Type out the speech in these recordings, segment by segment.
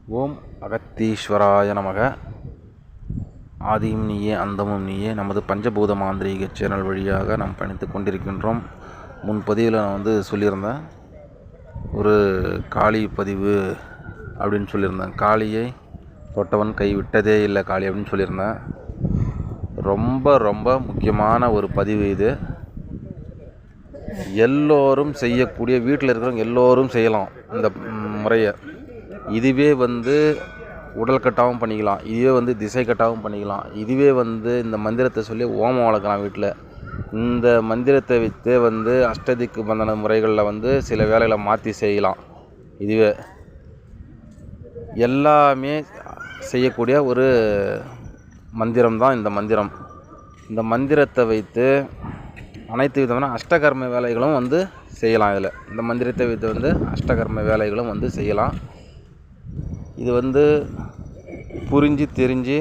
ஓம் அகத்தீஸ்வராய நமக. ஆதியும் நீயே அந்தமும் நீயே. நமது பஞ்சபூத மாந்திரீக சேனல் வழியாக நாம் பயணித்து கொண்டிருக்கின்றோம். முன்பதிவில் நான் சொல்லியிருந்தேன், ஒரு காளி பதிவு அப்படின்னு சொல்லியிருந்தேன். காளியை தொட்டவன் கை விட்டதே இல்லை காளி அப்படின்னு சொல்லியிருந்தேன். ரொம்ப ரொம்ப முக்கியமான ஒரு பதிவு இது. எல்லோரும் செய்யக்கூடிய, வீட்டில் இருக்கிறவங்க எல்லோரும் செய்யலாம் இந்த முறையை. இதுவே உடல் கட்டாகவும் பண்ணிக்கலாம், இதுவே திசை கட்டாகவும் பண்ணிக்கலாம். இதுவே இந்த மந்திரத்தை சொல்லி ஓமம் வளர்க்கலாம் வீட்டில். இந்த மந்திரத்தை வைத்து அஷ்டதிக்கு பந்தன முறைகளில் சில வேலைகளை மாற்றி செய்யலாம். இதுவே எல்லாமே செய்யக்கூடிய ஒரு மந்திரம்தான் இந்த மந்திரம். இந்த மந்திரத்தை வைத்து அனைத்து விதமான அஷ்டகர்ம வேலைகளும் செய்யலாம். இதில் இந்த மந்திரத்தை வைத்து அஷ்டகர்ம வேலைகளும் செய்யலாம். இது புரிஞ்சு தெரிஞ்சு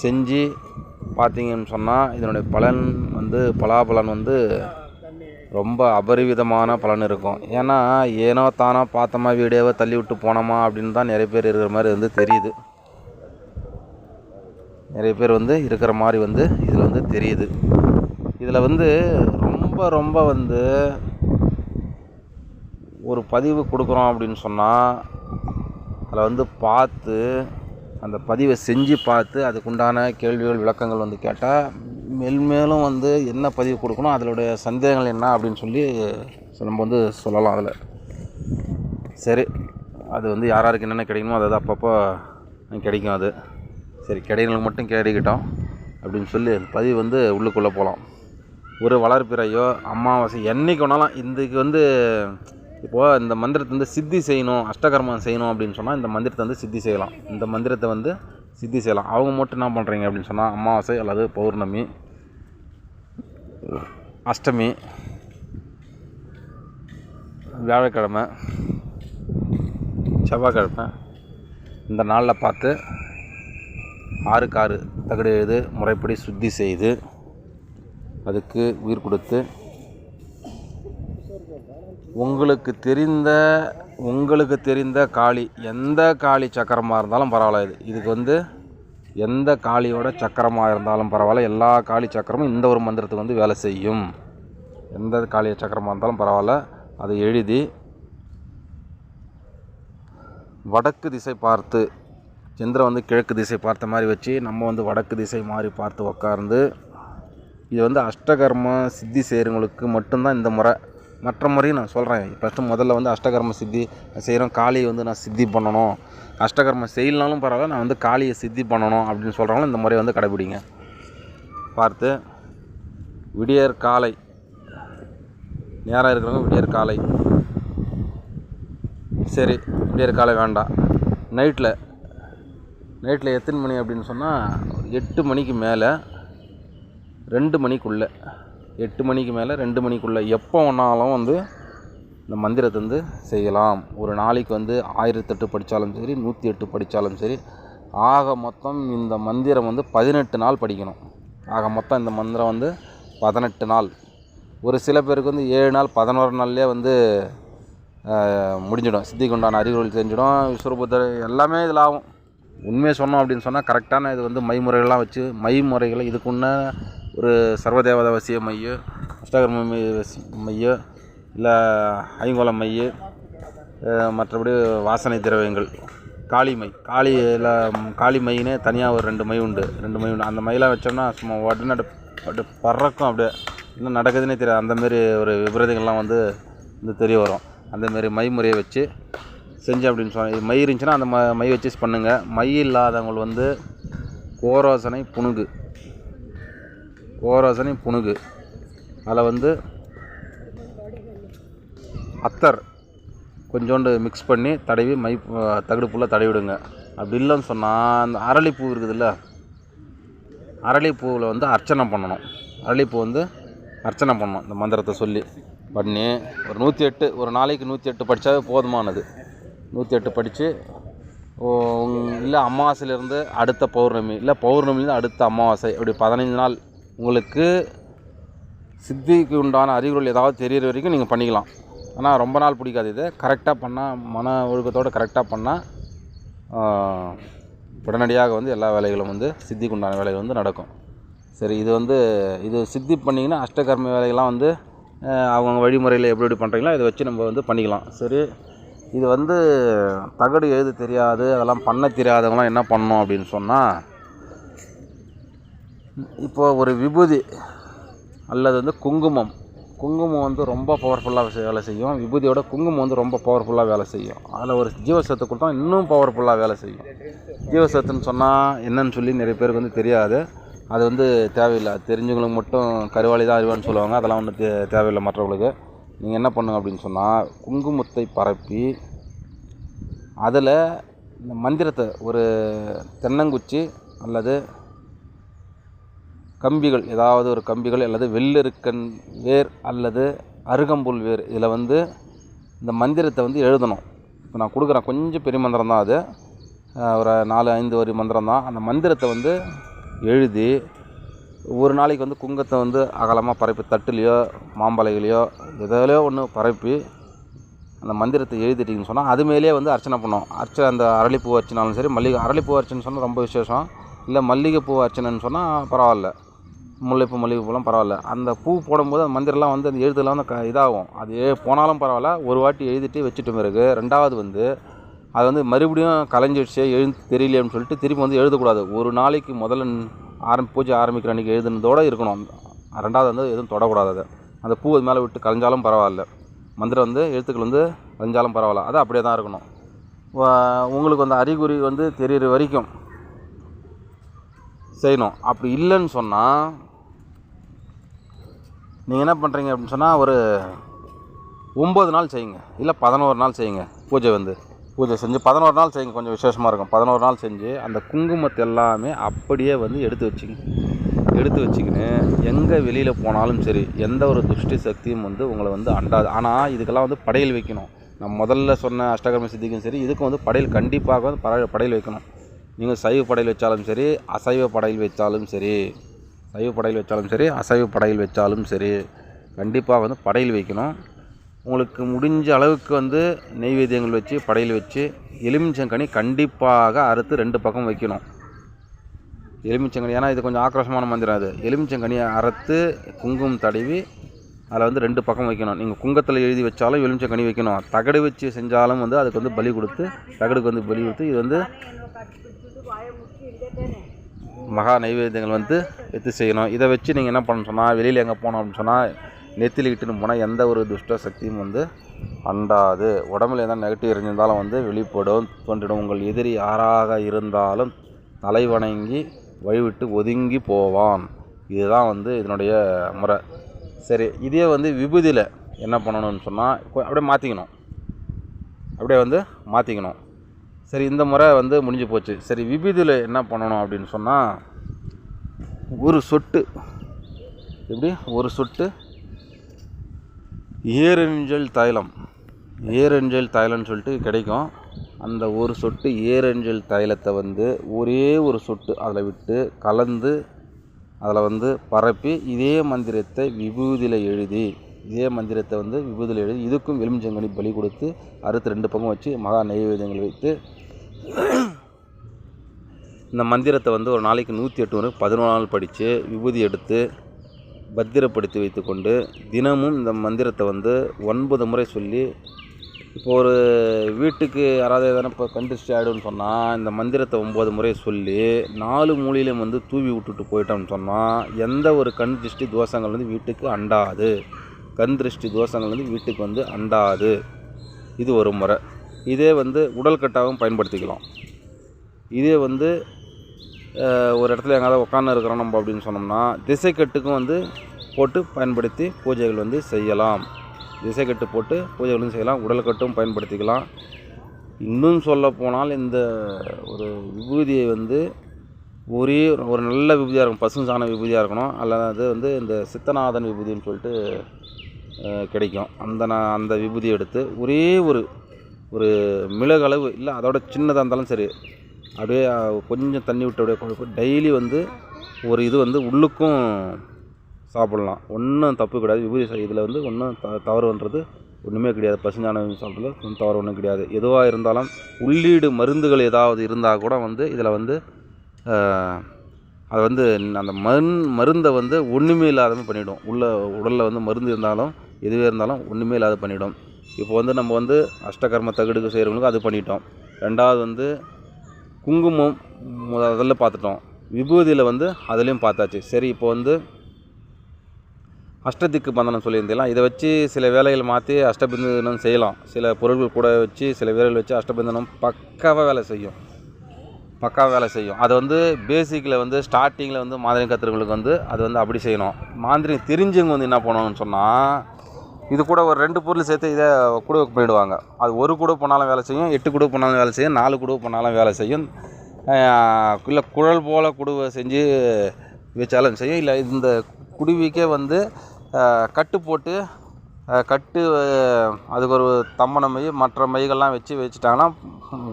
செஞ்சு பார்த்தீங்கன்னு சொன்னால் இதனுடைய பலன் பலாபலன் ரொம்ப அபரிவிதமான பலன் இருக்கும். ஏன்னா ஏனோ தானோ பார்த்தோமா, வீடியோவை தள்ளி விட்டு போனோமா அப்படின்னு தான் நிறைய பேர் இருக்கிற மாதிரி தெரியுது. நிறைய பேர் இருக்கிற மாதிரி இதில் தெரியுது. இதில் ரொம்ப ரொம்ப ஒரு பதிவு கொடுக்குறோம் அப்படின்னு சொன்னால் அதில் பார்த்து அந்த பதிவை செஞ்சு பார்த்து அதுக்குண்டான கேள்விகள் விளக்கங்கள் கேட்டால் மேலும் என்ன பதிவு கொடுக்கணும், அதனுடைய சந்தேகங்கள் என்ன அப்படின்னு சொல்லி நம்ம சொல்லலாம். அதில் சரி, அது யாராருக்கு என்னென்ன கிடைக்கணுமோ அது அப்பப்போ கிடைக்கும். அது சரி, கிடைங்களுக்கு மட்டும் கிடைக்கட்டும் அப்படின்னு சொல்லி பதிவு உள்ளுக்குள்ளே போகலாம். ஒரு வளர்ப்பிறையோ அமாவாசை என்றைக்கு வேணாலும் இதுக்கு இப்போது இந்த மந்திரத்தை சித்தி செய்யணும், அஷ்டகர்மம் செய்யணும் அப்படின்னு சொன்னால் இந்த மந்திரத்தை சித்தி செய்யலாம். இந்த மந்திரத்தை சித்தி செய்யலாம். அவங்க மட்டும் என்ன பண்ணுறீங்க அப்படின்னு சொன்னால் அமாவாசை அல்லது பௌர்ணமி, அஷ்டமி, வியாழக்கிழமை, செவ்வாய்க்கிழமை இந்த நாளில் பார்த்து 6க்கு 6 தகடு எழுது முறைப்படி சுத்தி செய்து அதுக்கு உயிர் கொடுத்து உங்களுக்கு தெரிந்த காளி, எந்த காளி சக்கரமாக இருந்தாலும் பரவாயில்ல. இதுக்கு எந்த காளியோட சக்கரமாக இருந்தாலும் பரவாயில்ல. எல்லா காளி சக்கரமும் இந்த ஒரு மந்திரத்துக்கு வேலை செய்யும். எந்த காளி சக்கரமாக இருந்தாலும் பரவாயில்ல. அதை எழுதி வடக்கு திசை பார்த்து, சந்திரன் கிழக்கு திசை பார்த்த மாதிரி வச்சு நம்ம வடக்கு திசை மாதிரி பார்த்து உட்கார்ந்து, இது அஷ்டகர்ம சித்தி செய்கிறவங்களுக்கு மட்டும்தான் இந்த முறை. மற்ற முறையும் நான் சொல்கிறேன். ஃபஸ்ட்டு முதல்ல அஷ்டகர்ம சித்தி செய்கிறோம், காளியை நான் சித்தி பண்ணணும், அஷ்டகர்மம் செய்யலனாலும் பரவாயில்ல, நான் காளியை சித்தி பண்ணணும் அப்படின்னு சொல்கிறவங்களும் இந்த முறையை கடைபிடிங்க. பார்த்து விடியற் காலை நேரம் இருக்கிறவங்க விடியற் காலை, சரி விடியற் காலை வேண்டாம், நைட்டில் எத்தனை மணி அப்படின்னு சொன்னால் 8 மணிக்கு மேலே 2 மணிக்குள்ளே, 8 மணிக்கு மேலே 2 மணிக்குள்ளே எப்போ வேணாலும் இந்த மந்திரத்தை செய்யலாம். ஒரு நாளைக்கு 1008 படித்தாலும் சரி, 108 படித்தாலும் சரி. ஆக மொத்தம் இந்த மந்திரம் 18 நாள் படிக்கணும். ஆக மொத்தம் இந்த மந்திரம் 18 நாள். ஒரு சில பேருக்கு 7 நாள் 11 நாள்லேயே முடிஞ்சிடும். சித்திக்கு உண்டான அறிகுறிகள் தெரிஞ்சிடும். விஸ்வரூபத்தர் எல்லாமே இதில் ஆகும். உண்மையை சொன்னோம் அப்படின்னு சொன்னால் கரெக்டான இது மைமுறைகள்லாம் வச்சு, மைமுறைகளை இதுக்குன்ன ஒரு சர்வதேவத வசிய மையோ, அஷ்டகர்ம மையோ, இல்லை ஐங்கோலம் மைய, மற்றபடி வாசனை திரவியங்கள், காளியில் காளி மையினே தனியாக ஒரு 2 மை உண்டு. அந்த மையெலாம் வச்சோம்னா சும்மா உடனே பறக்கும். அப்படியே இன்னும் நடக்குதுன்னே தெரியாது. அந்தமாரி ஒரு விபரீதங்கள்லாம் தெரிய வரும். அந்தமாரி மைமுறையை வச்சு செஞ்சு அப்படின்னு சொன்னால், மை இருந்துச்சுன்னா அந்த மை வச்சு பண்ணுங்கள். மை இல்லாதவங்க கோரோசனை புணுகு அதில் அத்தர் கொஞ்சோண்டு மிக்ஸ் பண்ணி தடவி தகடு ஃபுல்லாக தடவிடுங்க. அப்படி இல்லைன்னு சொன்னால் அந்த அரளிப்பூ இருக்குதுல்ல, அரளிப்பூவில் அர்ச்சனை பண்ணணும். அரளிப்பூ அர்ச்சனை பண்ணணும். இந்த மந்திரத்தை சொல்லி பண்ணி ஒரு 108, ஒரு நாளைக்கு 108 படித்தாவே போதுமானது. 108 படித்து, இல்லை அமாவாசையிலேருந்து அடுத்த பௌர்ணமி, இல்லை பௌர்ணமிலேருந்து அடுத்த அமாவாசை, அப்படி 15 நாள் உங்களுக்கு சித்திக்கு உண்டான அறிகுறிகள் ஏதாவது தெரிகிற வரைக்கும் நீங்கள் பண்ணிக்கலாம். ஆனால் ரொம்ப நாள் பிடிக்காது. இது கரெக்டாக பண்ணால், மன ஒழுக்கத்தோடு கரெக்டாக பண்ணால் உடனடியாக வந்து எல்லா வேலைகளும் வந்து சித்திக்கு உண்டான வேலைகள் வந்து நடக்கும். சரி, இது சித்தி பண்ணிங்கன்னா அஷ்டகர்ம வேலைகள்லாம் வந்து அவங்க வழிமுறையில் எப்படி பண்ணுறீங்களோ இதை வச்சு நம்ம வந்து பண்ணிக்கலாம். சரி, இது வந்து தகடு எழுத தெரியாது, அதெல்லாம் பண்ண தெரியாதவங்களாம் என்ன பண்ணணும் அப்படின்னு சொன்னால், இப்போது ஒரு விபூதி அல்லது வந்து குங்குமம் வந்து ரொம்ப பவர்ஃபுல்லாக வேலை செய்யும். விபூதியோட குங்குமம் வந்து ரொம்ப பவர்ஃபுல்லாக வேலை செய்யும். அதில் ஒரு ஜீவசத்து கொடுத்தா இன்னும் பவர்ஃபுல்லாக வேலை செய்யும். ஜீவசத்துன்னு சொன்னால் என்னன்னு சொல்லி நிறைய பேருக்கு வந்து தெரியாது. அது வந்து தேவையில்லை. தெரிஞ்சவங்களுக்கு மட்டும் கருவாளி தான் அறிவான்னு சொல்லுவாங்க. அதெல்லாம் ஒன்றும் தேவையில்லை மற்றவங்களுக்கு. நீங்கள் என்ன பண்ணுங்க அப்படின்னு சொன்னால், குங்குமத்தை பரப்பி அதில் இந்த மந்திரத்தை ஒரு தென்னங்குச்சி அல்லது கம்பிகள், ஏதாவது ஒரு கம்பிகள் அல்லது வெள்ளெருக்கன் வேர் அல்லது அருகம்புல் வேர், இதில் வந்து இந்த மந்திரத்தை வந்து எழுதணும். இப்போ நான் கொடுக்குறேன், கொஞ்சம் பெரிய மந்திரம் தான் அது, ஒரு 4-5 வரி மந்திரம் தான். அந்த மந்திரத்தை வந்து எழுதி ஒரு நாளைக்கு வந்து குங்கத்தை வந்து அகலமாக பரப்பி தட்டுலையோ மாம்பலைகளையோ எதிலையோ ஒன்று பரப்பி அந்த மந்திரத்தை எழுதிட்டிங்கன்னு சொன்னால் அது மேலேயே வந்து அர்ச்சனை பண்ணோம். அந்த அரளிப்பூ அர்ச்சனாலும் சரி, அரளிப்பூ அர்ச்சனை சொன்னால் ரொம்ப விசேஷம். இல்லை மல்லிகைப்பூ அர்ச்சனைன்னு சொன்னால் பரவாயில்ல, மல்லிகைப்பூலாம் பரவாயில்ல. அந்த பூ போடும்போது அந்த மந்திரம்லாம் வந்து அந்த எழுத்துலாம் வந்து இதாகும். அது போனாலும் பரவாயில்ல, ஒரு வாட்டி எழுதிட்டு வச்சுட்டு பிறகு ரெண்டாவது வந்து அது வந்து மறுபடியும் கலைஞ்சிடுச்சு எழுந்து தெரியலையேன்னு சொல்லிட்டு திருப்பி வந்து எழுதக்கூடாது. ஒரு நாளைக்கு முதல்ல பூஜை ஆரம்பிக்கிற அன்றைக்கி எழுதுனதோடு இருக்கணும். ரெண்டாவது வந்து எதுவும் தொடக்கூடாது. அதை அந்த பூ அது மேலே விட்டு கலைஞ்சாலும் பரவாயில்ல, மந்திரம் வந்து எழுத்துக்கள் வந்து கலைஞ்சாலும் பரவாயில்ல, அது அப்படியே தான் இருக்கணும். உங்களுக்கு அந்த அறிகுறி வந்து தெரிகிற வரைக்கும் செய்யணும். அப்படி இல்லைன்னு சொன்னால் நீங்கள் என்ன பண்ணுறீங்க அப்படின்னு சொன்னால், ஒரு 9 நாள் செய்யுங்க, இல்லை 11 நாள் செய்யுங்க. பூஜை செஞ்சு 11 நாள் செய்யுங்க, கொஞ்சம் விசேஷமாக இருக்கும். 11 நாள் செஞ்சு அந்த குங்குமத்தை எல்லாமே அப்படியே வந்து எடுத்து வச்சுக்கின்னு எங்கே வெளியில் போனாலும் சரி, எந்த ஒரு துஷ்டி சக்தியும் வந்து உங்களை வந்து அண்டாது. ஆனால் இதுக்கெல்லாம் வந்து படையல் வைக்கணும். நான் முதல்ல சொன்ன அஷ்டகர்ம சித்திக்கும் சரி, இதுக்கும் வந்து படையல் கண்டிப்பாக வந்து படையல் வைக்கணும். நீங்கள் சைவ படையல் வச்சாலும் சரி, அசைவ படையல் வச்சாலும் சரி, அசைவ படையல் வச்சாலும் சரி, கண்டிப்பாக வந்து படையல் வைக்கணும். உங்களுக்கு முடிஞ்ச அளவுக்கு வந்து நெய்வேத்தியங்கள் வச்சு படையல் வச்சு எலுமிச்சங்கனி கண்டிப்பாக அறுத்து 2 பக்கம் வைக்கணும். எலுமிச்சங்கனி, ஏன்னா இது கொஞ்சம் ஆக்ரோஷமான மந்திரம். அது எலுமிச்சங்கனியை அறுத்து குங்குமம் தடவி அதில் வந்து 2 பக்கம் வைக்கணும். நீங்கள் குங்கத்தில் எழுதி வச்சாலும் எலுமிச்சங்கனி வைக்கணும். தகடு வச்சு செஞ்சாலும் வந்து அதுக்கு வந்து பலி கொடுத்து, தகடுக்கு வந்து பலி கொடுத்து, இது வந்து மகா நைவேத்தியங்கள் வந்து எடுத்து செய்யணும். இதை வச்சு நீங்கள் என்ன பண்ணணும் சொன்னால், வெளியில் எங்கே போனோம் அப்படின்னு சொன்னால் நெத்தியில் இட்டுன்னு போனால் எந்த ஒரு துஷ்ட சக்தியும் வந்து அண்டாது. உடம்புல எதாவது நெகட்டிவ் இருந்தாலும் வந்து வெளிப்படும், தோன்றிடும். உங்கள் எதிரி யாராக இருந்தாலும் தலை வணங்கி வழிவிட்டு ஒதுங்கி போவான். இதுதான் வந்து இதனுடைய முறை. சரி, இதே வந்து விபூதியில் என்ன பண்ணணும்னு சொன்னால் அப்படியே மாற்றிக்கணும். சரி, இந்த முறை வந்து முடிஞ்சு போச்சு. சரி, விபூதியில் என்ன பண்ணணும் அப்படின்னு சொன்னால், ஒரு சொட்டு ஏரெஞ்சல் தைலம்னு சொல்லிட்டு கிடைக்கும். அந்த ஒரு சொட்டு ஏரெஞ்சல் தைலத்தை வந்து ஒரே ஒரு சொட்டு அதில் விட்டு கலந்து அதில் வந்து பரப்பி இதே மந்திரத்தை விபூதியில் எழுதி இதுக்கும் எலுமிச்சங்கனி பலி கொடுத்து அறுத்து 2 பக்கம் வச்சு மகா நைவேத்தியங்கள் வைத்து இந்த மந்திரத்தை வந்து ஒரு நாளைக்கு 108 முறை 11 நாள் படித்து விபூதி எடுத்து பத்திரப்படுத்தி வைத்து கொண்டு தினமும் இந்த மந்திரத்தை வந்து 9 முறை சொல்லி, இப்போ ஒரு வீட்டுக்கு யாராவது எதனா இப்போ கண்டிஷ்டி ஆகிடும்னு சொன்னால் இந்த மந்திரத்தை 9 முறை சொல்லி 4 மூலையிலையும் வந்து தூவி விட்டுட்டு போயிட்டோம்னு சொன்னால் எந்த ஒரு கண் திருஷ்டி தோஷங்கள் வந்து வீட்டுக்கு அண்டாது. இது ஒரு முறை. இதே வந்து உடல் கட்டாகவும் பயன்படுத்திக்கலாம். இதே வந்து ஒரு இடத்துல எங்கேயாவது உட்காந்து இருக்கிறோம் நம்ம அப்படின்னு சொன்னோம்னா திசைக்கட்டுக்கும் வந்து போட்டு பயன்படுத்தி பூஜைகள் வந்து செய்யலாம். உடல் கட்டும் பயன்படுத்திக்கலாம். இன்னும் சொல்ல போனால் இந்த ஒரு விபூதியை வந்து ஒரே ஒரு நல்ல விபூதியாக இருக்கும், பசுஞ்சாண விபூதியாக இருக்கணும். அல்லது வந்து இந்த சித்தநாதன் விபூதின்னு சொல்லிட்டு கிடைக்கும். அந்த விபூதியை எடுத்து ஒரே ஒரு மிளகளவு, இல்லை அதோட சின்னதாக இருந்தாலும் சரி, அப்படியே கொஞ்சம் தண்ணி விட்டு அப்படியே டெய்லி வந்து ஒரு இது வந்து உள்ளுக்கும் சாப்பிட்லாம். ஒன்றும் தப்பு கிடையாது. விபூதி இதில் வந்து ஒன்றும் தவறுன்றது ஒன்றுமே கிடையாது. பசுஞ்சாண சாப்பிட்றதுல தவறு ஒன்றும் கிடையாது. எதுவாக இருந்தாலும் உள்ளீடு மருந்துகள் ஏதாவது இருந்தால் கூட வந்து இதில் வந்து அது வந்து அந்த மருந்தை வந்து ஒன்றுமே இல்லாத பண்ணிவிடும். உடலில் வந்து மருந்து இருந்தாலும் எதுவே இருந்தாலும் ஒன்றுமே இல்லாத பண்ணிவிடும். இப்போ வந்து நம்ம வந்து அஷ்டகர்ம தகடுக்கு செய்கிறவங்களுக்கு அது பண்ணிட்டோம். ரெண்டாவது வந்து குங்குமம் அதில் பார்த்துட்டோம். விபூதியில் வந்து அதுலேயும் பார்த்தாச்சு. சரி, இப்போ வந்து அஷ்டதிக்கு பந்தனம் சொல்லியிருந்தேலாம், இதை வச்சு சில வேலைகள் மாற்றி அஷ்டபந்தனம் செய்யலாம். சில பொருட்கள் கூட வச்சு சில வேலைகள் வச்சு அஷ்டபந்தனம் பக்காவாக வேலை செய்யும். அது வந்து பேசிக்கில் வந்து ஸ்டார்டிங்கில் வந்து மாந்திரிகம் கற்றுறவங்களுக்கு வந்து அது வந்து அப்படி செய்யணும். மாந்திரிகம் தெரிஞ்சவங்க வந்து என்ன பண்ணணும்னு சொன்னால், இது கூட ஒரு 2 பொருள் சேர்த்து இதை கூட போயிடுவாங்க. அது 1 கூட போனாலும் வேலை செய்யும், 8 கூட போனாலும் வேலை செய்யும், 4 கூட போனாலும் வேலை செய்யும். இல்லை குழல் போல் குடுவை செஞ்சு வச்சாலும் செய்யும். இல்லை இந்த குடுவிக்கே வந்து கட்டு போட்டு அதுக்கு ஒரு தம்மனை மை மற்ற மைகள்லாம் வச்சுட்டாங்கன்னா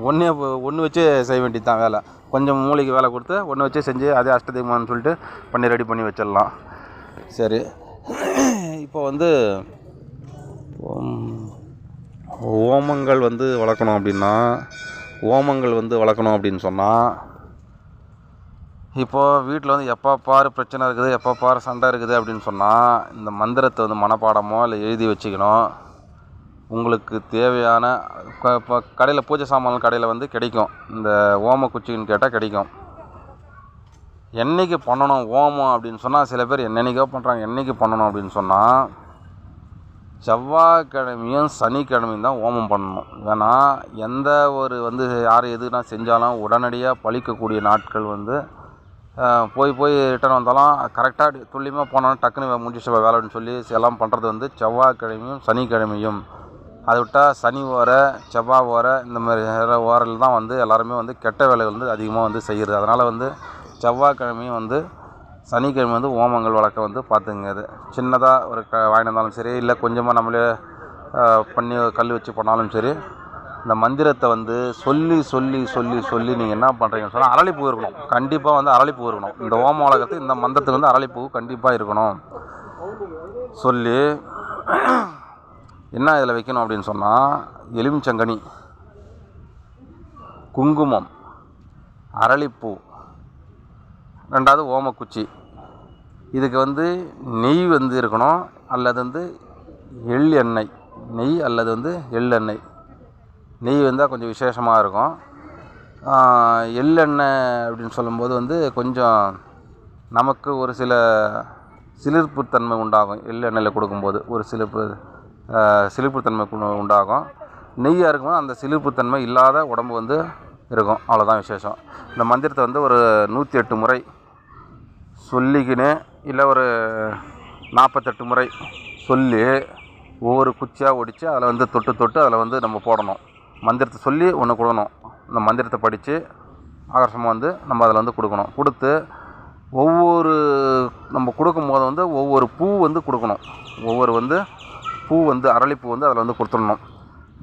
ஒன்று வச்சு செய்ய வேண்டியது தான் வேலை. கொஞ்சம் மூளைக்கு வேலை கொடுத்து ஒன்று வச்சு செஞ்சு அதே அஷ்டதெய்வம்னு சொல்லிட்டு ரெடி பண்ணி வச்சிடலாம். சரி, இப்போ வந்து ஓமங்கள் வந்து வளர்க்கணும் அப்படின்னு சொன்னால், இப்போது வீட்டில் வந்து எப்போ பாரு பிரச்சனை இருக்குது, எப்போ பாரு சண்டை இருக்குது அப்படின்னு சொன்னால், இந்த மந்திரத்தை வந்து மனப்பாடமோ இல்லை எழுதி வச்சுக்கணும். உங்களுக்கு தேவையான இப்போ கடையில் பூஜை சாமான் கடையில் வந்து கிடைக்கும். இந்த ஓம குச்சின்னு கேட்டால் கிடைக்கும். என்றைக்கு பண்ணணும் ஓமம் அப்படின்னு சொன்னால், சில பேர் என்னென்னைக்கோ பண்ணுறாங்க. என்றைக்கு பண்ணணும் அப்படின்னு சொன்னால், செவ்வாய்க்கிழமையும் சனிக்கிழமையும் தான் ஓமம் பண்ணணும். ஏன்னா எந்த ஒரு வந்து யார் எதுனா செஞ்சாலும் உடனடியாக பழிக்கக்கூடிய நாட்கள் வந்து போய் ரிட்டர்ன் வந்தாலும் கரெக்டாக துல்லியமாக போனாலும் டக்குன்னு முடிச்சு வேலைன்னு சொல்லி எல்லாம் பண்ணுறது வந்து செவ்வாய்க்கிழமையும் சனிக்கிழமையும். அதை விட்டால் சனி ஓர செவ்வாய் ஓர இந்த மாதிரி ஓரில் தான் வந்து எல்லாருமே வந்து கெட்ட வேலைகள் வந்து அதிகமாக வந்து செய்கிறது. அதனால் வந்து செவ்வாய்க்கிழமையும் வந்து சனிக்கிழமை வந்து ஓமங்கள் வளர்க்க வந்து பார்த்துங்க. அது சின்னதாக ஒரு வாங்கினாலும் சரி, இல்லை கொஞ்சமாக நம்மளே பண்ணி கல் வச்சு பண்ணாலும் சரி, இந்த மந்திரத்தை வந்து சொல்லி நீங்கள் என்ன பண்ணுறீங்கன்னு சொன்னால், அரளிப்பூ இருக்கணும். கண்டிப்பாக வந்து அரளிப்பூ இருக்கணும். இந்த ஓம வளர்க்கறதுக்கு இந்த மந்திரத்துக்கு வந்து அரளிப்பூ கண்டிப்பாக இருக்கணும். சொல்லி என்ன இதில் வைக்கணும் அப்படின்னு சொன்னால், எலுமிச்சங்கனி, குங்குமம், அரளிப்பூ, 2வது ஓமக்குச்சி. இதுக்கு வந்து நெய் வந்து இருக்கணும், அல்லது வந்து எள் எண்ணெய். நெய் அல்லது வந்து எள்ளெண்ணெய். நெய் வந்தால் கொஞ்சம் விசேஷமாக இருக்கும். எள்ளெண்ணெய் அப்படின்னு சொல்லும்போது வந்து கொஞ்சம் நமக்கு ஒரு சிலிர்ப்புத்தன்மை உண்டாகும். எள்ளெண்ணெயில் கொடுக்கும்போது ஒரு சிலிர்ப்புத்தன்மை உண்டாகும். நெய்யாக இருக்கும்போது அந்த சிலிர்ப்புத்தன்மை இல்லாத உடம்பு வந்து இருக்கும். அவ்வளோதான் விசேஷம். இந்த மந்திரத்தை வந்து ஒரு 108 முறை சொல்லிக்கின்னு, இல்லை ஒரு 48 முறை சொல்லி ஒவ்வொரு குச்சியாக ஒடித்து அதில் வந்து தொட்டு அதில் வந்து நம்ம போடணும். மந்திரத்தை சொல்லி ஒன்று கொடுக்கணும். இந்த மந்திரத்தை படித்து ஆகர்ஷமாக வந்து நம்ம அதில் வந்து கொடுக்கணும். கொடுத்து ஒவ்வொரு நம்ம கொடுக்கும்போது வந்து ஒவ்வொரு பூ வந்து கொடுக்கணும். பூ வந்து அரளிப்பூ வந்து அதில் வந்து கொடுத்துடணும்.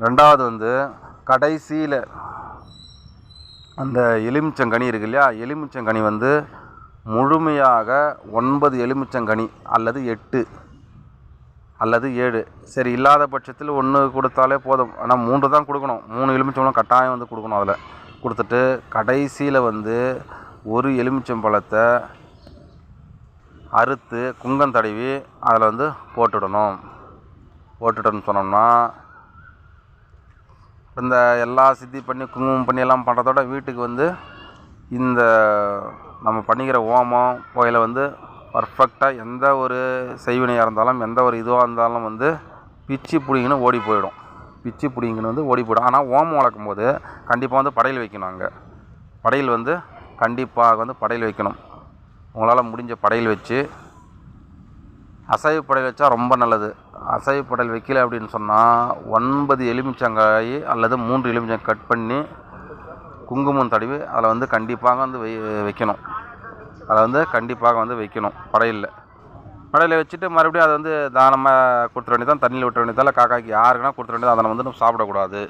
2வது வந்து கடைசியில் அந்த எலுமிச்சங்கனி இருக்கு இல்லையா, எலுமிச்சங்கனி வந்து முழுமையாக 9 எலுமிச்சங்கனி அல்லது 8 அல்லது 7, சரி இல்லாத பட்சத்தில் 1 கொடுத்தாலே போதும். ஆனால் 3 தான் கொடுக்கணும். 3 எலுமிச்சம்பழம் கட்டாயம் வந்து கொடுக்கணும். அதில் கொடுத்துட்டு கடைசியில் வந்து ஒரு எலுமிச்சம்பழத்தை அறுத்து குங்கம் தடவி அதில் வந்து போட்டுட்டோன்னு சொன்னோம்னா, இந்த எல்லா சித்தி பண்ணி குங்குமம் பண்ணி எல்லாம் பண்ணுறதோட வீட்டுக்கு வந்து இந்த நம்ம பண்ணிக்கிற ஓமம் புகையில் வந்து பர்ஃபெக்டாக எந்த ஒரு செய்வினையாக இருந்தாலும் எந்த ஒரு இதுவாக இருந்தாலும் வந்து பிச்சு பிடிங்கன்னு ஓடி போயிடும். ஆனால் ஓமம் வளர்க்கும் போது கண்டிப்பாக வந்து படையல் வைக்கணும். அங்கே படையல் வந்து கண்டிப்பாக வந்து படையல் வைக்கணும். உங்களால் முடிஞ்ச படையல் வச்சு, அசைவு படையல் வச்சா ரொம்ப நல்லது. அசைவு படையல் வைக்கல அப்படின்னு சொன்னால் 9 எலுமிச்சங்காய் அல்லது 3 எலுமிச்சங்காய் கட் பண்ணி குங்குமம் தடவி அதில் வந்து கண்டிப்பாக வந்து வைக்கணும். படையில் வச்சுட்டு மறுபடியும் அதை வந்து தானமாக கொடுத்துட வேண்டியதான். தண்ணியில் விட்டுற வேண்டியதால் காக்காய்க்கு யாருக்குன்னா கொடுத்துட வேண்டியது. அதை வந்து நம்ம சாப்பிடக்கூடாது.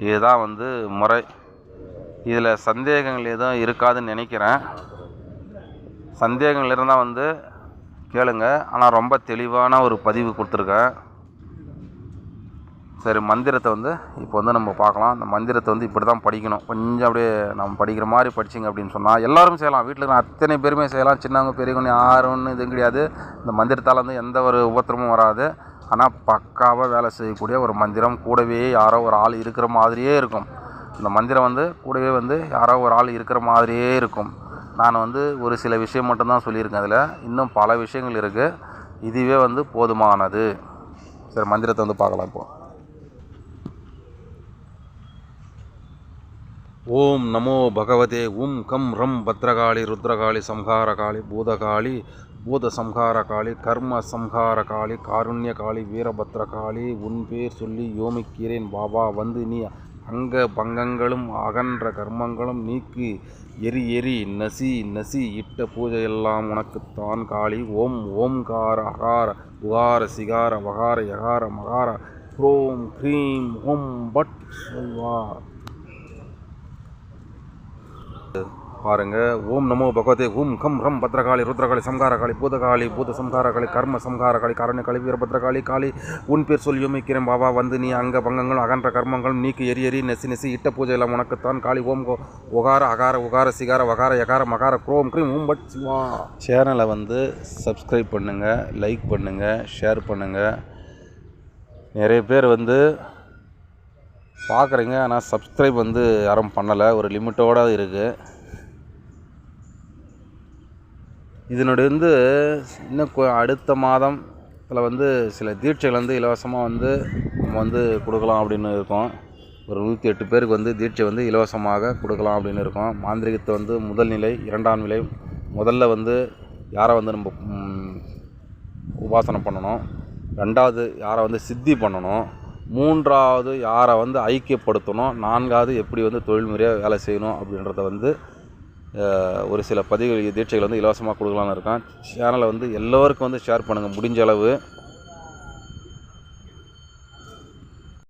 இதுதான் வந்து முறை. இதில் சந்தேகங்கள் எதுவும் இருக்காதுன்னு நினைக்கிறேன். சந்தேகங்கள் இருந்தால் வந்து கேளுங்க. ஆனால் ரொம்ப தெளிவான ஒரு பதிவு கொடுத்துருக்கேன். சரி, மந்திரத்தை வந்து இப்போ வந்து நம்ம பார்க்கலாம். அந்த மந்திரத்தை வந்து இப்படி தான் படிக்கணும். கொஞ்சம் அப்படியே நம்ம படிக்கிற மாதிரி படிச்சிங்க அப்படின்னு சொன்னால் எல்லோரும் செய்யலாம். வீட்டில் இருக்கிற அத்தனை பேருமே செய்யலாம். சின்னவங்க பெரியவங்க யாருன்னு இதுவும் கிடையாது. இந்த மந்திரத்தால் வந்து எந்த ஒரு உபத்திரமும் வராது. ஆனால் பக்காவாக வேலை செய்யக்கூடிய ஒரு மந்திரம். கூடவே யாரோ ஒரு ஆள் இருக்கிற மாதிரியே இருக்கும். இந்த மந்திரம் வந்து கூடவே வந்து யாரோ ஒரு ஆள் இருக்கிற மாதிரியே இருக்கும். நான் வந்து ஒரு சில விஷயம் மட்டும்தான் சொல்லியிருக்கேன். அதில் இன்னும் பல விஷயங்கள் இருக்குது. இதுவே வந்து போதுமானது. சரி, மந்திரத்தை வந்து பார்க்கலாம். இப்போ ஓம் நமோ பகவதே உம் கம் ரம் பத்ரகாளி ருத்ரகாளி சம்ஹாரகாளி பூதகாளி பூத சம்ஹாரகாளி கர்ம சம்ஹாரகாளி காருண்யகாளி வீரபத்ரகாளி உன் பேர் சொல்லி யோமிக்கிறேன் பாபா. வந்து நீ அங்க பங்கங்களும் அகன்ற கர்மங்களும் நீக்கி எரி எரி நசி நசி இட்ட பூஜையெல்லாம் உனக்குத்தான் காளி. ஓம் ஓம்கார அகார உகார சிகார வகார யகார மகார க்ரோம் க்ரீம் ஓம் பட் வா. பாருங்க. ஓம் நமோ பகவதே உம் கம் ரம் பத்ரகாளி ருத்ரகாளி சம்ஹாரகாளி பூதகாளி பூத சம்ஹாரகாளி கர்ம சம்ஹாரகாளி காருண்யகாளி வீரபத்ரகாளி காளி உன் பேர் சொல்லி யோமிக்கிறேன் பாபா. வந்து நீ அங்க பங்கங்களும் அகன்ற கர்மங்களும் நீக்கி எரி எரி நெசி நெசி இட்ட பூஜை எல்லாம் உனக்குத்தான் காளி. ஓம் ஒகார அகார உகார சிகார வகார யகார மகார க்ரோம் க்ரீம் ஓம் பட் சிவா. சேனலை வந்து சப்ஸ்கிரைப் பண்ணுங்கள், லைக் பண்ணுங்கள், ஷேர் பண்ணுங்கள். நிறைய பேர் வந்து பார்க்குறீங்க, ஆனால் சப்ஸ்கிரைப் வந்து யாரும் பண்ணலை. ஒரு லிமிட்டோடு இருக்குது. இதனுடைய வந்து இன்னும் அடுத்த மாதம் இதில் வந்து சில தீட்சைகள் வந்து இலவசமாக வந்து நம்ம வந்து கொடுக்கலாம் அப்படின்னு இருக்கோம். ஒரு 108 பேருக்கு வந்து தீட்சை வந்து இலவசமாக கொடுக்கலாம் அப்படின்னு இருக்கோம். மாந்திரிகத்தை வந்து முதல் நிலை, 2ஆம் நிலை. முதல்ல வந்து யாரை வந்து நம்ம உபாசனை பண்ணணும், 2வது யாரை வந்து சித்தி பண்ணணும், 3வது யாரை வந்து ஐக்கியப்படுத்தணும், 4வது எப்படி வந்து தொழில் முறையாக வேலை செய்யணும் அப்படின்றத வந்து ஒரு சில பதிவுகள் தீட்சைகள் வந்து இலவசமாக கொடுக்கலான்னு இருக்கேன். சேனலை வந்து எல்லோருக்கும் வந்து ஷேர் பண்ணுங்கள் முடிஞ்ச அளவு.